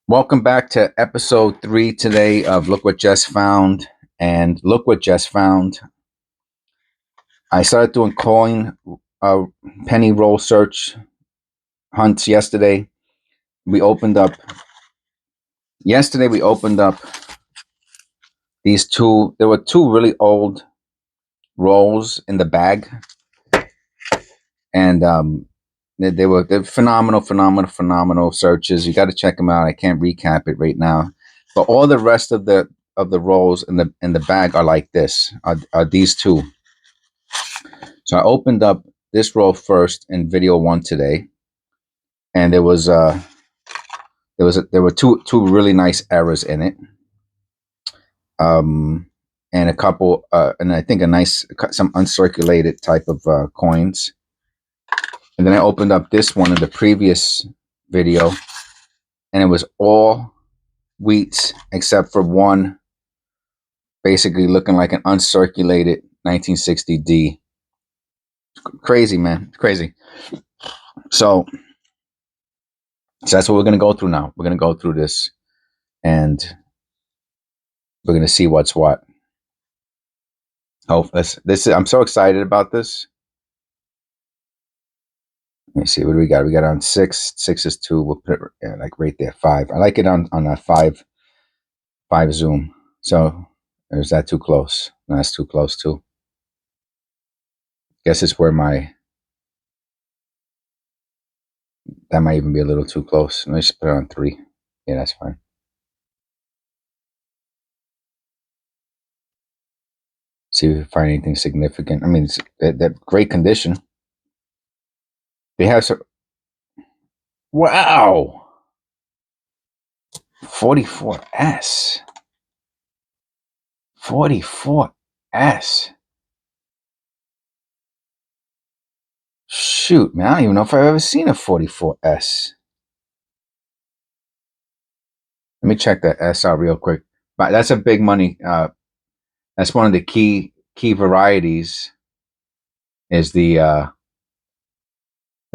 Welcome back to episode 3 today of Look What Just Found. And look what just found. I started doing coin penny roll search hunts yesterday. We opened up these two. There were two really old rolls in the bag, and they're phenomenal searches. You got to check them out. I can't recap it right now, but all the rest of the rolls in the bag are like this. Are these two? So I opened up this roll first in video 1 today, and there were two really nice errors in it, and a couple, and I think some uncirculated type of coins. And then I opened up this one in the previous video, and it was all wheats except for one, basically looking like an uncirculated 1960D. Crazy, man, crazy. So that's what we're gonna go through now. We're gonna go through this, and we're gonna see what's what. Oh, I'm so excited about this. Let me see, what do we got? We got on 6. 6 is 2. We'll put it like right there. 5. I like it on a 5 zoom. So is that too close? No, that's too close too. Guess it's where that might even be a little too close. Let me just put it on 3. Yeah, that's fine. See if we find anything significant. I mean, they're great condition. They have some. Wow. 44S. 44S. Shoot, man, I don't even know if I've ever seen a 44S. Let me check that S out real quick. But that's a big money. That's one of the key varieties. Is the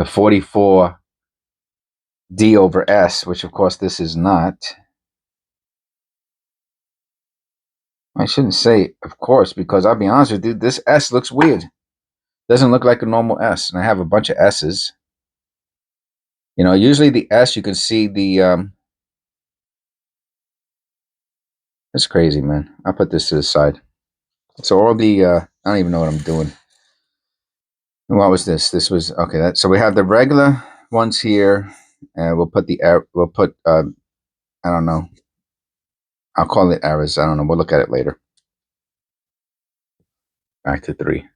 44D over S, which of course this is not. I shouldn't say of course, because I'll be honest with you, this S looks weird. Doesn't look like a normal S, and I have a bunch of S's. You know, usually the S you can see the. It's crazy, man. I'll put this to the side. So all the I don't even know what I'm doing. What was this? This was okay. So we have the regular ones here, and we'll put I don't know. I'll call it errors. I don't know. We'll look at it later. Back to 3.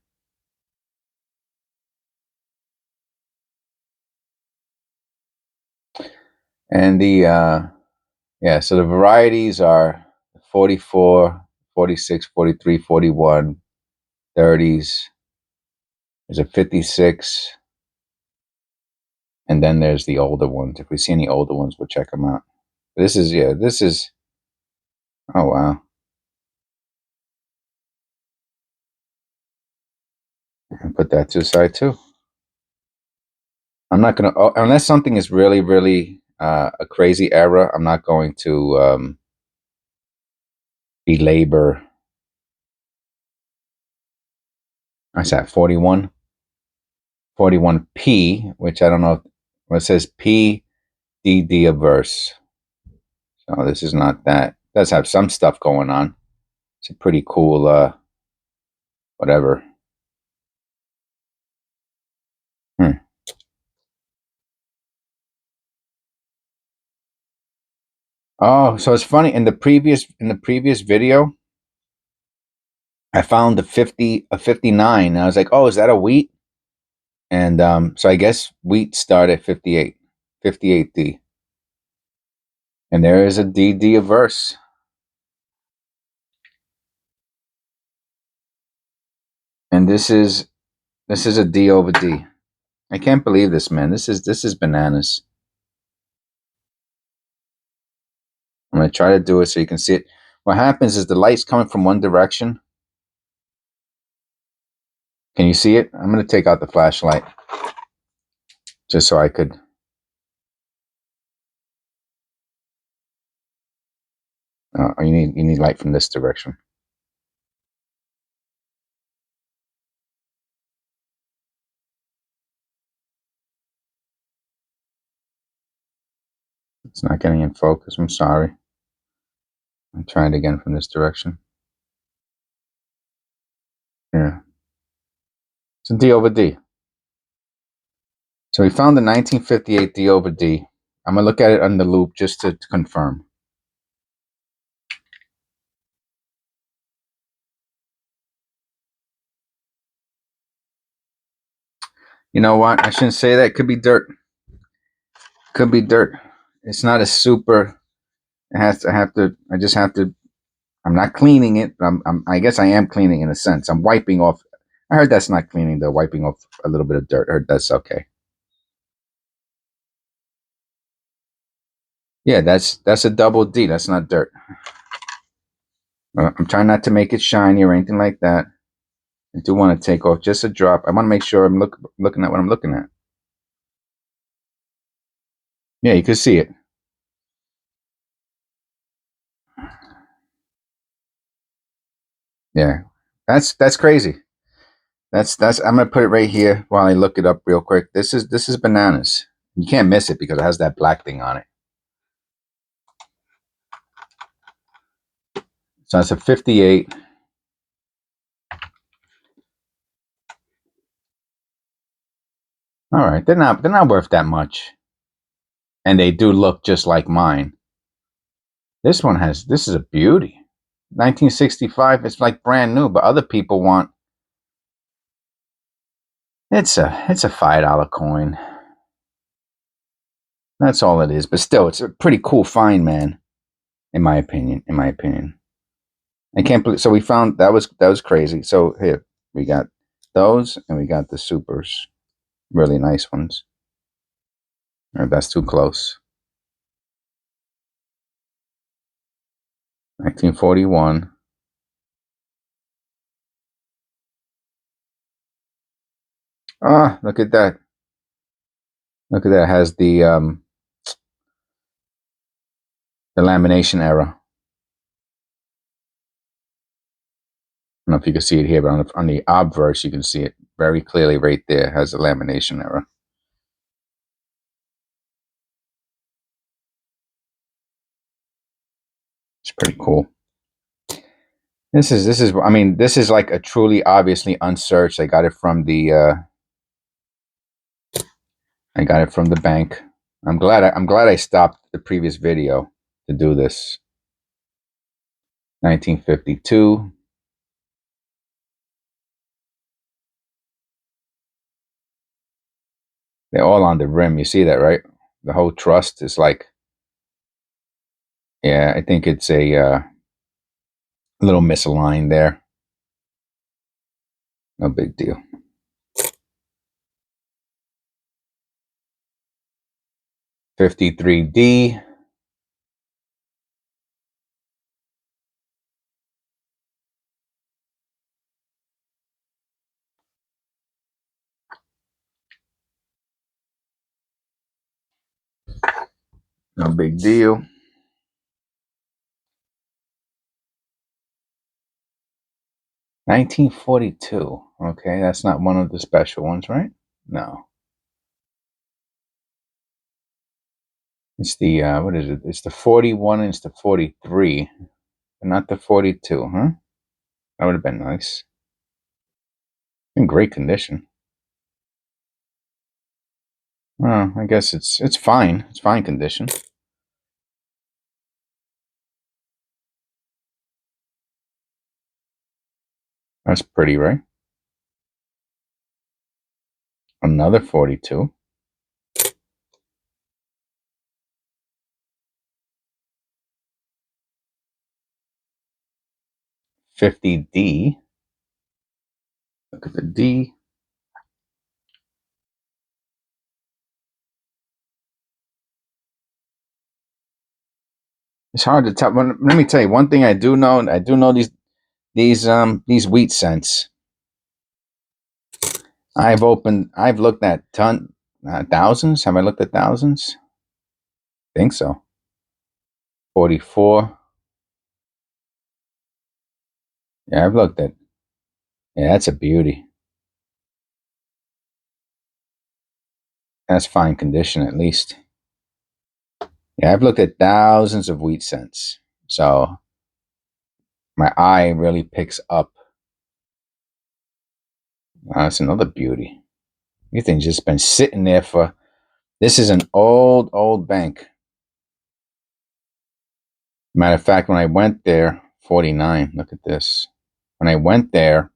And so the varieties are 44, 46, 43, 41, 30s. There's a 56. And then there's the older ones. If we see any older ones, we'll check them out. This is, oh, wow. And put that to the side too. I'm not going to, unless something is really, really a crazy error, I'm not going to belabor. I said 41. 41P, which I don't know what it says, PDD averse. So this is not that. It does have some stuff going on. It's a pretty cool, whatever. Oh, so it's funny. In the previous video, I found a 59, and I was like, "Oh, is that a wheat?" And so I guess wheat start at 58D, and there is a DD averse. And this is a D over D. I can't believe this, man. This is bananas. I'm gonna try to do it so you can see it. What happens is the light's coming from one direction. Can you see it? I'm gonna take out the flashlight just so I could. You need light from this direction. It's not getting in focus. I'm sorry. I'm trying it again from this direction. Yeah. It's a D over D. So we found the 1958 D over D. I'm going to look at it under loop just to confirm. You know what? I shouldn't say that. It could be dirt. Could be dirt. It's not a super. I just have to. I'm not cleaning it. But I guess I am cleaning in a sense. I'm wiping off. I heard that's not cleaning, though. Wiping off a little bit of dirt. I heard that's okay. Yeah, that's a double D. That's not dirt. I'm trying not to make it shiny or anything like that. I do want to take off just a drop. I want to make sure I'm looking at what I'm looking at. Yeah, you can see it. Yeah, that's crazy. That's I'm gonna put it right here while I look it up real quick. This is bananas. You can't miss it because it has that black thing on it. So it's a 58. All right, they're not worth that much, and they do look just like mine. This is a beauty. 1965. It's like brand new, but other people want. It's a $5 coin. That's all it is. But still, it's a pretty cool find, man. In my opinion. I can't believe. So we found that was crazy. So here we got those, and we got the supers, really nice ones. That's too close. 1941. Ah, look at that. Look at that. It has the lamination error. I don't know if you can see it here, but on the obverse, you can see it very clearly right there. It has a lamination error. It's pretty cool. This is I mean, this is like a truly obviously unsearched. I got it from the bank. I'm glad I stopped the previous video to do this. 1952. They're all on the rim. You see that, right? The whole trust is like, yeah, I think it's a little misaligned there. No big deal. $53D. No big deal. $1942. Okay, that's not one of the special ones, right? No. It's the what is it? It's the 41 and it's the 43, but not the 42, huh? That would have been nice. In great condition. Well, I guess it's fine. It's fine condition. That's pretty, right? Another 42. $50D. Look at the D. It's hard to tell. Let me tell you one thing I do know. I do know these wheat cents. I've looked at thousands. Have I looked at thousands? I think so. 44. Yeah, I've looked at. Yeah, that's a beauty. That's fine condition at least. Yeah, I've looked at thousands of wheat cents, so my eye really picks up. That's another beauty. You think just been sitting there for. This is an old bank. Matter of fact, when I went there, 49. Look at this. When I went there,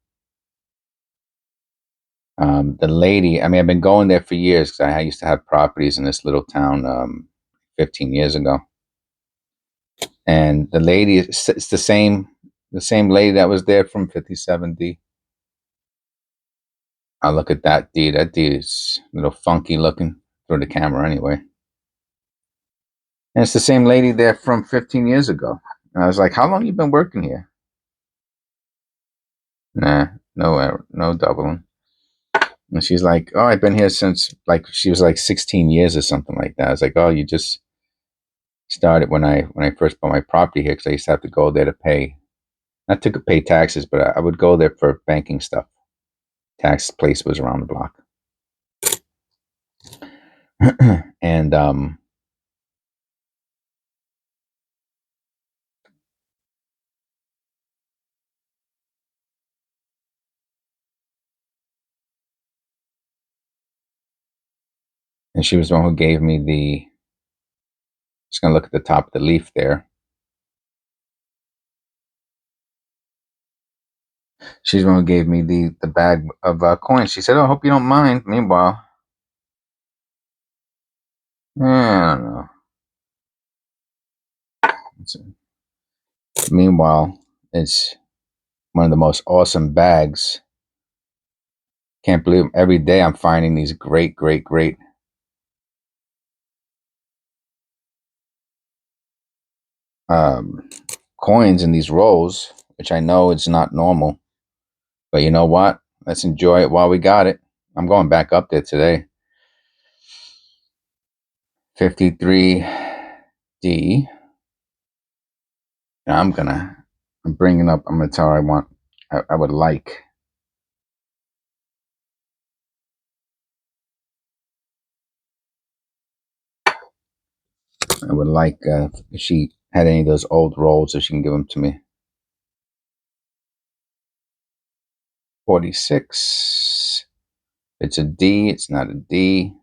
the lady. I mean, I've been going there for years because I used to have properties in this little town 15 years ago. And the lady, it's the same lady that was there from 57D. Oh, look at that D. That D is a little funky looking through the camera anyway. And it's the same lady there from 15 years ago. And I was like, how long you been working here? Nah, no doubling. And she's like, oh, I've been here since, like, she was like 16 years or something like that. I was like, oh, you just started when I first bought my property here because I used to have to go there to pay, not to pay taxes, but I would go there for banking stuff. Tax place was around the block. and and she was the one who gave me the. Just gonna look at the top of the leaf there. She's the one who gave me the bag of coins. She said, "Oh, I hope you don't mind." Meanwhile, I don't know. It's, meanwhile, it's one of the most awesome bags. Can't believe every day I'm finding these great um, coins in these rolls, which I know it's not normal. But you know what? Let's enjoy it while we got it. I'm going back up there today. 53D. I'm bringing up, I'm going to tell her I would like. I would like if she had any of those old rolls, if she can give them to me. 46. It's a D. It's not a D.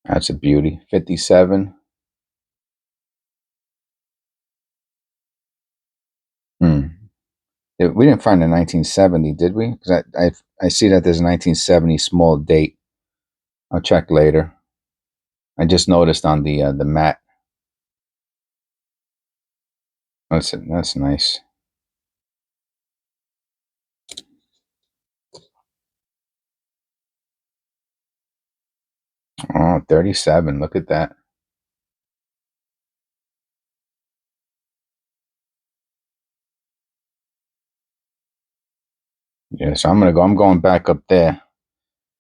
That's a beauty. 57. Hmm. We didn't find a 1970, did we? Because I see that there's a 1970 small date. I'll check later. I just noticed on the mat. That's nice. Oh, 37. Look at that. Yeah, so I'm going back up there.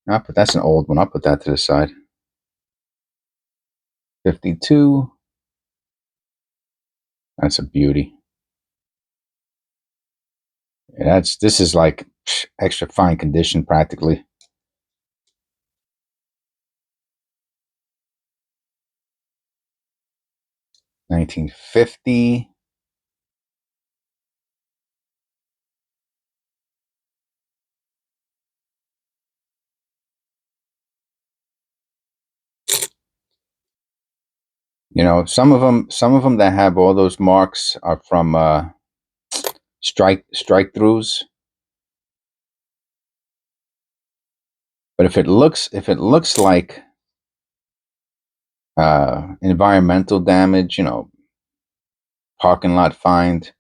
That's an old one. I'll put that to the side. 52. That's a beauty. Yeah, this is like extra fine condition practically. 1950. You know, some of them that have all those marks are from strike throughs. But if it looks like environmental damage, you know, parking lot find,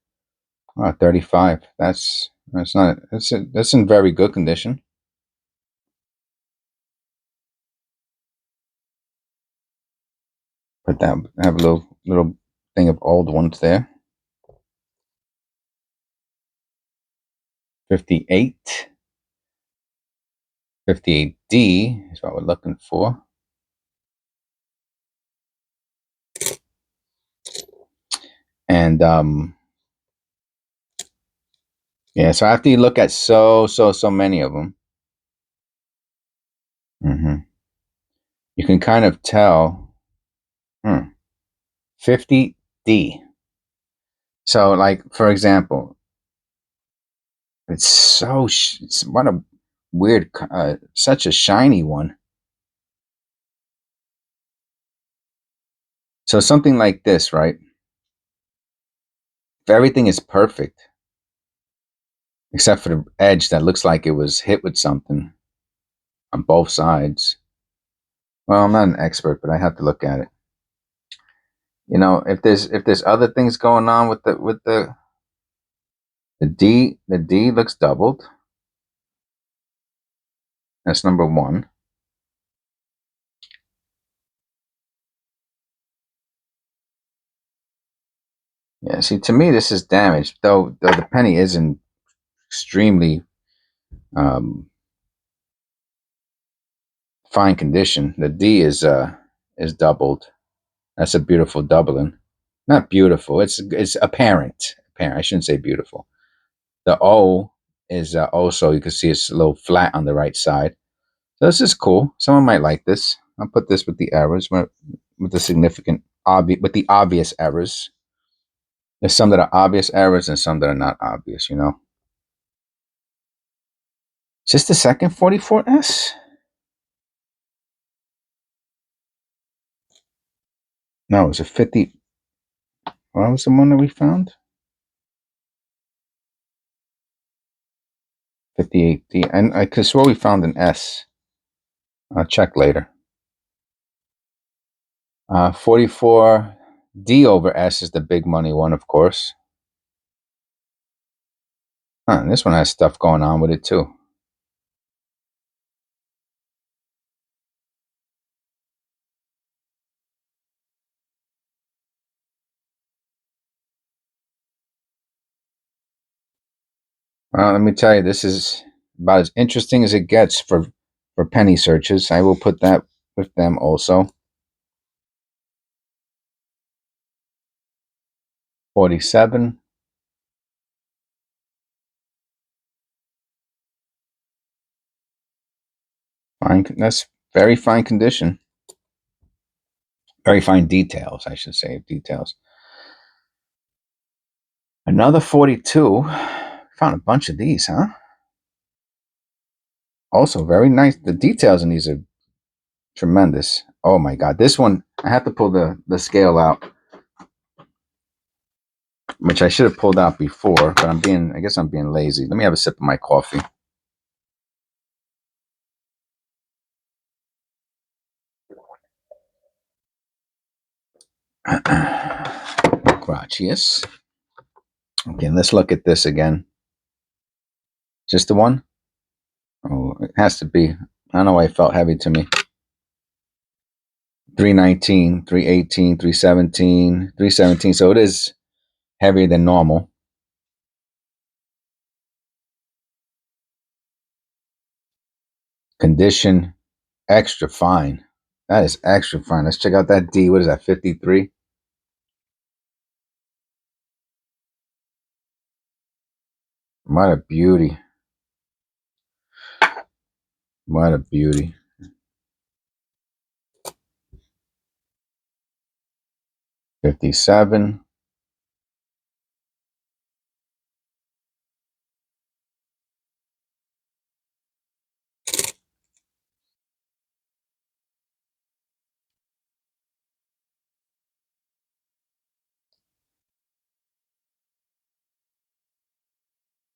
35. That's not that's in very good condition. Put that have a little thing of old ones there. 58. 58D is what we're looking for. And yeah, so after you look at so many of them, you can kind of tell 50D. So, like, for example, it's what a weird, such a shiny one. So something like this, right? If everything is perfect, except for the edge that looks like it was hit with something on both sides. Well, I'm not an expert, but I have to look at it. You know, if there's other things going on with the D looks doubled. That's number one. Yeah, see, to me, this is damaged, though the penny is in extremely um, fine condition. The D is doubled. That's a beautiful doubling. Not beautiful. It's apparent. Apparent. I shouldn't say beautiful. The O is also, you can see it's a little flat on the right side. So this is cool. Someone might like this. I'll put this with the errors, with the significant with the obvious errors. There's some that are obvious errors and some that are not obvious. You know. Is this the second 44S? No, it's a 50. What was the one that we found? 58D. And I could swear we found an S. I'll check later. 44D over S is the big money one, of course. Huh, this one has stuff going on with it too. Well, let me tell you, this is about as interesting as it gets for penny searches. I will put that with them also. 47. Fine. That's very fine condition. Very fine details, I should say. Details. Another 42. Found a bunch of these, huh? Also very nice. The details in these are tremendous. Oh my god. This one, I have to pull the scale out, which I should have pulled out before, but I guess I'm being lazy. Let me have a sip of my coffee. Gracias. Okay, let's look at this again. Just the one? Oh, it has to be. I don't know why it felt heavy to me. 319, 318, 317, 317. So it is heavier than normal. Condition, extra fine. That is extra fine. Let's check out that D. What is that, 53? What a beauty. What a beauty. 57.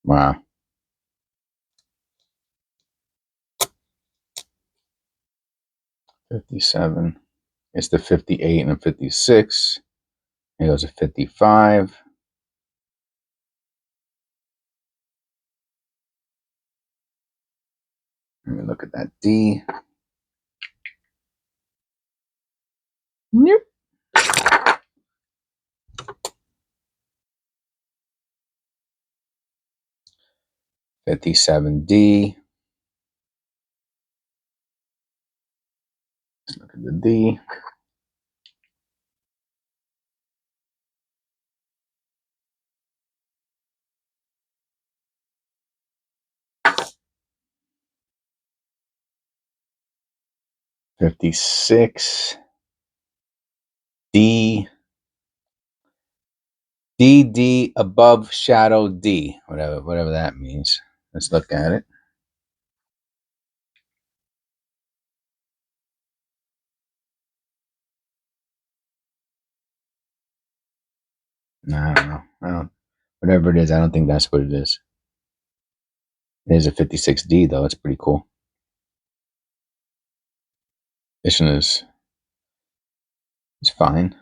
Wow. 57. It's the 58 and the 56. Here goes a 55. Let me look at that D. Yep. 57D. Let's look at the D. 56 D DD above shadow D, whatever that means. Let's look at it. No, I don't know. Whatever it is, I don't think that's what it is. It is a 56D though. It's pretty cool. This one is fine.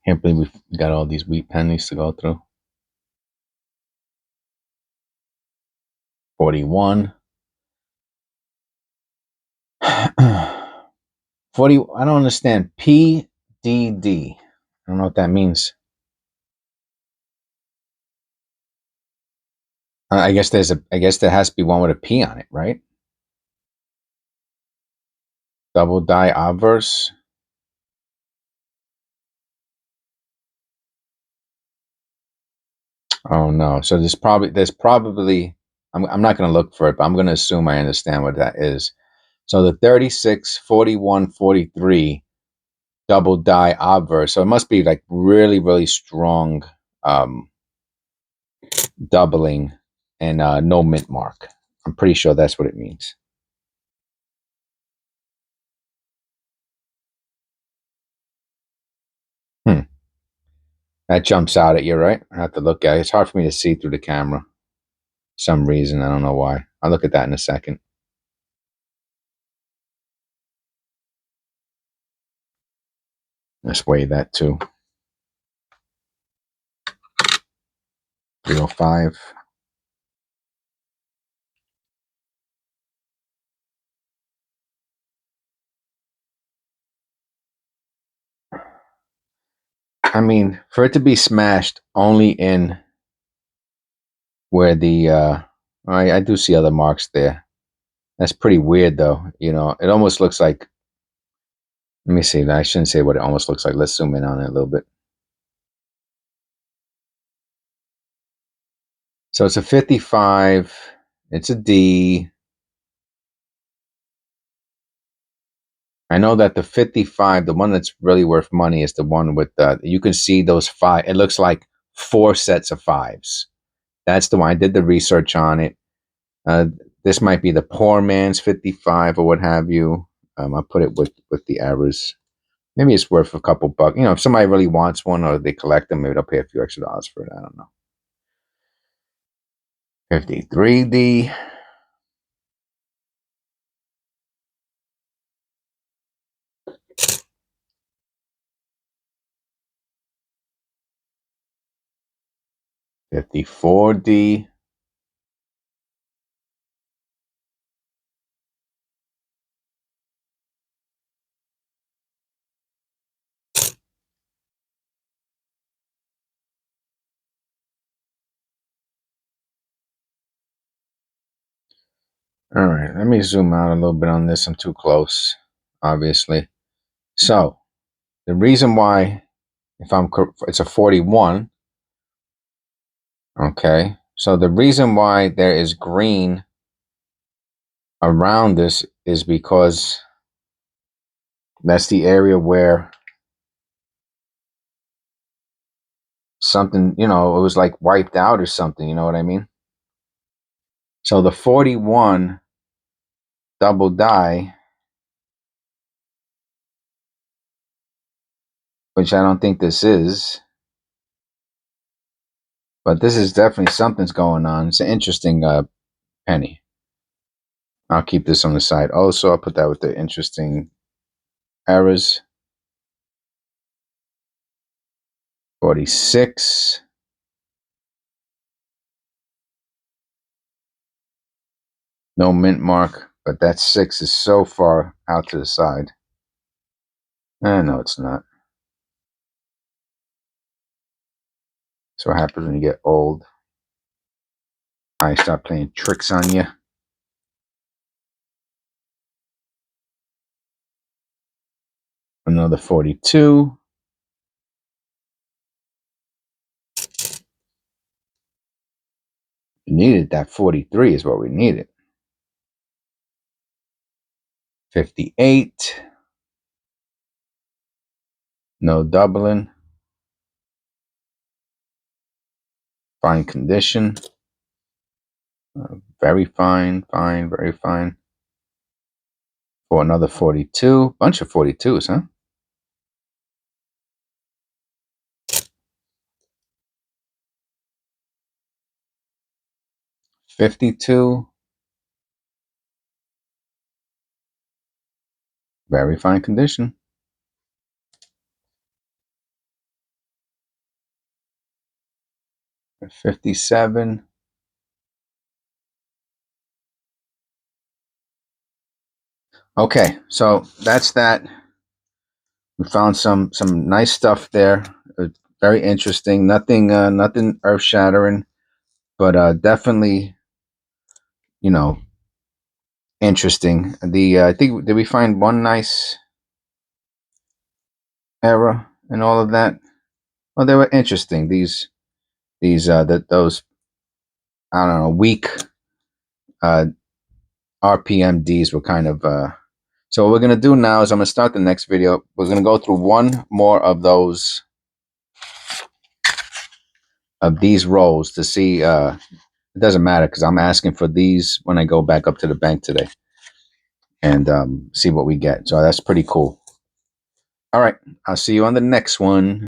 Can't believe we got all these wheat pennies to go through. 41. 40. I don't understand. PDD. I don't know what that means. I guess there has to be one with a P on it, right? Double die obverse. Oh no. So there's probably I'm not going to look for it, but I'm going to assume I understand what that is. So the 36, 41, 43 double die obverse. So it must be like really, really strong doubling and no mint mark. I'm pretty sure that's what it means. That jumps out at you, right? I have to look at it. It's hard for me to see through the camera. For some reason, I don't know why. I'll look at that in a second. Let's weigh that too. 305. I mean, for it to be smashed only in where the I do see other marks there. That's pretty weird though. You know, it almost looks like, let me see. I shouldn't say what it almost looks like. Let's zoom in on it a little bit. So it's a 55. It's a D. I know that the 55, the one that's really worth money, is the one with the, you can see those five. It looks like 4 sets of fives. That's the one. I did the research on it. This might be the poor man's 55 or what have you. I'll put it with the errors. Maybe it's worth a couple bucks. You know, if somebody really wants one or they collect them, maybe they'll pay a few extra dollars for it. I don't know. 53D. $54D. All right, let me zoom out a little bit on this. I'm too close, obviously. So the reason why, it's a 41. Okay, so the reason why there is green around this is because that's the area where something, you know, it was like wiped out or something. You know what I mean? So the 41 double die, which I don't think this is, but this is definitely something's going on. It's an interesting penny. I'll keep this on the side. Also, I'll put that with the interesting errors. 46. No mint mark, but that 6 is so far out to the side. No, it's not. So what happens when you get old? I start playing tricks on you. Another 42. We needed that 43 is what we needed. 58. No doubling. Fine condition. Very fine, very fine. For another 42. Bunch of 42s, huh? $52. Very fine condition. $57. Okay, so that's that. We found some nice stuff there. Very interesting. Nothing earth shattering, but definitely, you know, interesting. The I think, did we find one nice error in all of that? Well, they were interesting. Those, I don't know, weak uh, RPMDs were kind of. So what we're gonna do now is I'm gonna start the next video. We're gonna go through one more of these rows to see. It doesn't matter because I'm asking for these when I go back up to the bank today and see what we get. So that's pretty cool. All right, I'll see you on the next one.